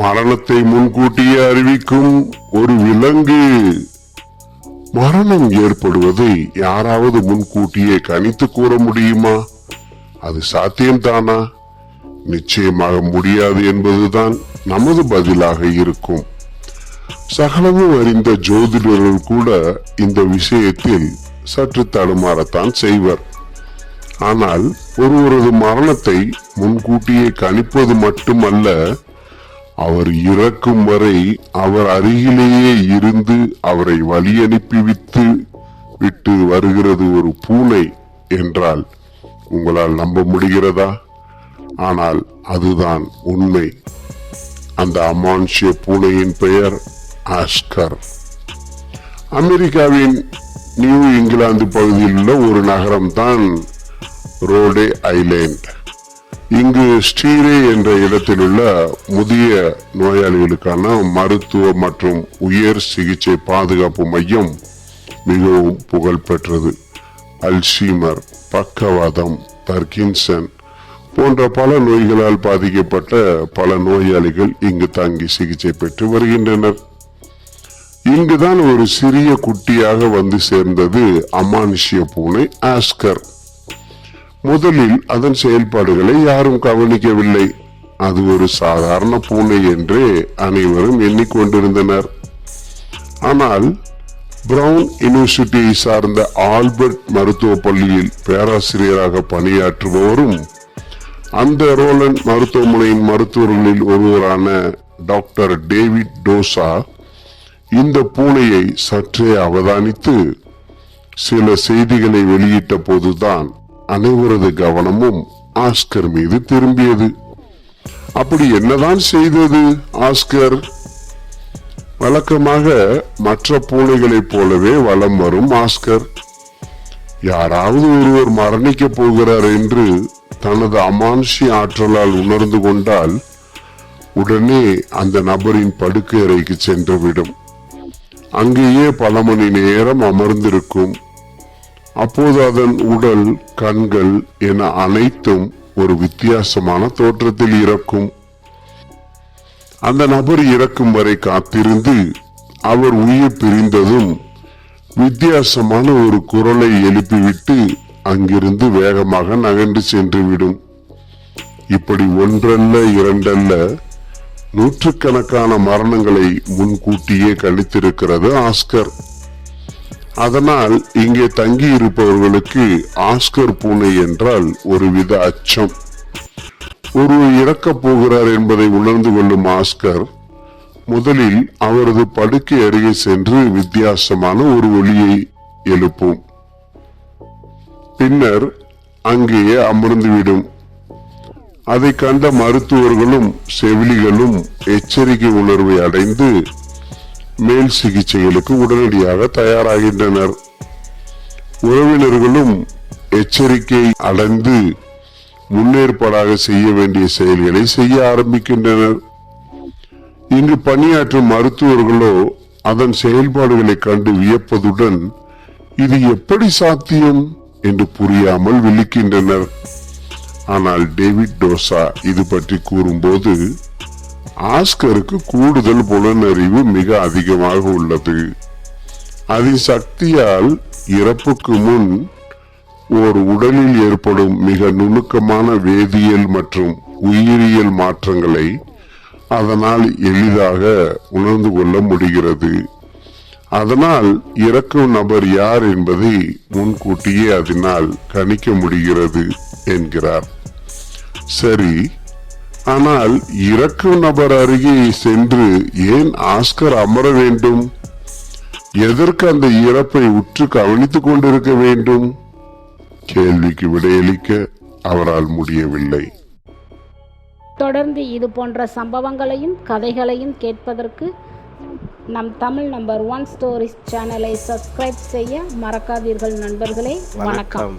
மரணத்தை முன்கூட்டியே அறிவிக்கும் ஒரு விலங்கு. மரணம் ஏற்படுவதை யாராவது முன்கூட்டியே கணித்து கூற முடியுமா? அது சாத்தியம்தானா? நிச்சயமாக முடியாது என்பதுதான் நமது பதிலாக இருக்கும். சகலமும் அறிந்த ஜோதிடர்கள் கூட இந்த விஷயத்தில் சற்று தடுமாறத்தான் செய்வர். ஆனால் ஒருவரது மரணத்தை முன்கூட்டியே கணிப்பது மட்டுமல்ல, அவர் இறக்கும் வரை அவர் அருகிலேயே இருந்து அவரை வழி அனுப்பி விட்டு வருகிறது ஒரு பூனை என்றால் உங்களால் நம்ப முடிகிறதா? ஆனால் அதுதான் உண்மை. அந்த அமானுஷ்ய பூனையின் பெயர் ஆஸ்கர். அமெரிக்காவின் நியூ இங்கிலாந்து பகுதியில் உள்ள ஒரு நகரம்தான் ரோடே ஐலேண்ட். இங்கு ஸ்டீரே என்ற இடத்தில் உள்ள முதிய நோயாளிகளுக்கான மருத்துவ மற்றும் உயர் சிகிச்சை பாதுகாப்பு மையம் மிகவும் புகழ் பெற்றது. அல்ஷீமர், பக்கவாதம், பார்கின்சன் போன்ற பல நோய்களால் பாதிக்கப்பட்ட பல நோயாளிகள் இங்கு தங்கி சிகிச்சை பெற்று வருகின்றனர். இங்குதான் ஒரு சிறிய குட்டியாக வந்து சேர்ந்தது அமானுஷ்ய பூனை ஆஸ்கர். முதலில் அதன் செயல்பாடுகளை யாரும் கவனிக்கவில்லை. அது ஒரு சாதாரண பூனை என்றே அனைவரும் எண்ணிக்கொண்டிருந்தனர். ஆனால் பிரவுன் யூனிவர்சிட்டியை சார்ந்த ஆல்பர்ட் மருத்துவ பள்ளியில் பேராசிரியராக பணியாற்றுபவரும் அந்த ரோலண்ட் மருத்துவமனையின் மருத்துவர்களில் ஒருவரான டாக்டர் டேவிட் டோசா இந்த பூனையை சற்றே அவதானித்து சில செய்திகளை வெளியிட்ட போதுதான் அனைவரது கவனமும் ஆஸ்கர் மீது திரும்பியது. அப்படி என்னதான் செய்தது ஆஸ்கர்? வழக்கமாக மற்ற பூனைகளைப் போலவே வலம் வரும் ஆஸ்கர், யாராவது ஒருவர் மரணிக்க போகிறார் என்று தனது அமானுஷ்ய ஆற்றலால் உணர்ந்து கொண்டால் உடனே அந்த நபரின் படுக்கை அறைக்கு சென்றுவிடும். அங்கேயே பல மணி நேரம் அமர்ந்திருக்கும். அப்போது அதன் உடல், கண்கள் என அனைத்தும் ஒரு வித்தியாசமான தோற்றத்தில் இறக்கும். அந்த நபர் இறக்கும் வரை காத்திருந்து அவர் உயிர் பிரிந்ததும் வித்தியாசமான ஒரு குரலை எழுப்பிவிட்டு அங்கிருந்து வேகமாக நகர்ந்து சென்றுவிடும். இப்படி ஒன்றல்ல இரண்டல்ல நூற்றுக்கணக்கான மரணங்களை முன்கூட்டியே கணித்திருக்கிறது ஆஸ்கர். அதனால் இங்கே தங்கி இருப்பவர்களுக்கு ஆஸ்கர் பூனை என்றால் ஒருவித அச்சம். ஒருவர் இறக்கப் போகிறார் என்பதை உணர்ந்து கொள்ளும் ஆஸ்கர் முதலில் அவரது படுக்கை அருகே சென்று வித்தியாசமான ஒரு ஒலியை எழுப்பும். பின்னர் அங்கேயே அமர்ந்துவிடும். அதை கண்ட மருத்துவர்களும் செவிலிகளும் எச்சரிக்கை உணர்வை அடைந்து மேல் சிகிச்சைகளுக்கு உடனடியாக தயாராகின்றனர். உறவினர்களும் எச்சரிக்கை அடைந்து முன்னேற்பாடாக செய்ய வேண்டிய செயல்களை செய்ய ஆரம்பிக்கின்றனர். இங்கு பணியாற்றும் மருத்துவர்களோ அதன் செயல்பாடுகளை கண்டு வியப்பதுடன் இது எப்படி சாத்தியம் என்று புரியாமல் விழிக்கின்றனர். ஆனால் டேவிட் டோசா இது பற்றி கூறும்போது ஆஸ்கருக்கு கூடுதல் புலனறிவு மிக அதிகமாக உள்ளது. அதன் சக்தியால் இறப்புக்கு முன் ஒரு உடலில் ஏற்படும் மிக நுணுக்கமான வேதியியல் மற்றும் உயிரியல் மாற்றங்களை அதனால் எளிதாக உணர்ந்து கொள்ள முடிகிறது. அதனால் இறக்கும் நபர் யார் என்பதை முன்கூட்டியே அதனால் கணிக்க முடிகிறது என்கிறார். சரி, ஆனால் இறக்கும் நபர் அருகே சென்று ஏன் ஆஸ்கர் அமர வேண்டும்? எதற்கு அந்த இறப்பை உற்று கவனித்துக் கொண்டிருக்க வேண்டும்? கேள்விக்கு விடையளிக்க அவரால் முடியவில்லை. தொடர்ந்து இது போன்ற சம்பவங்களையும் கதைகளையும் கேட்பதற்கு நம் தமிழ் நம்பர் 1 ஸ்டோரிஸ் சேனலை சப்ஸ்கிரைப் செய்ய மறக்காதீர்கள் நண்பர்களே. வணக்கம்.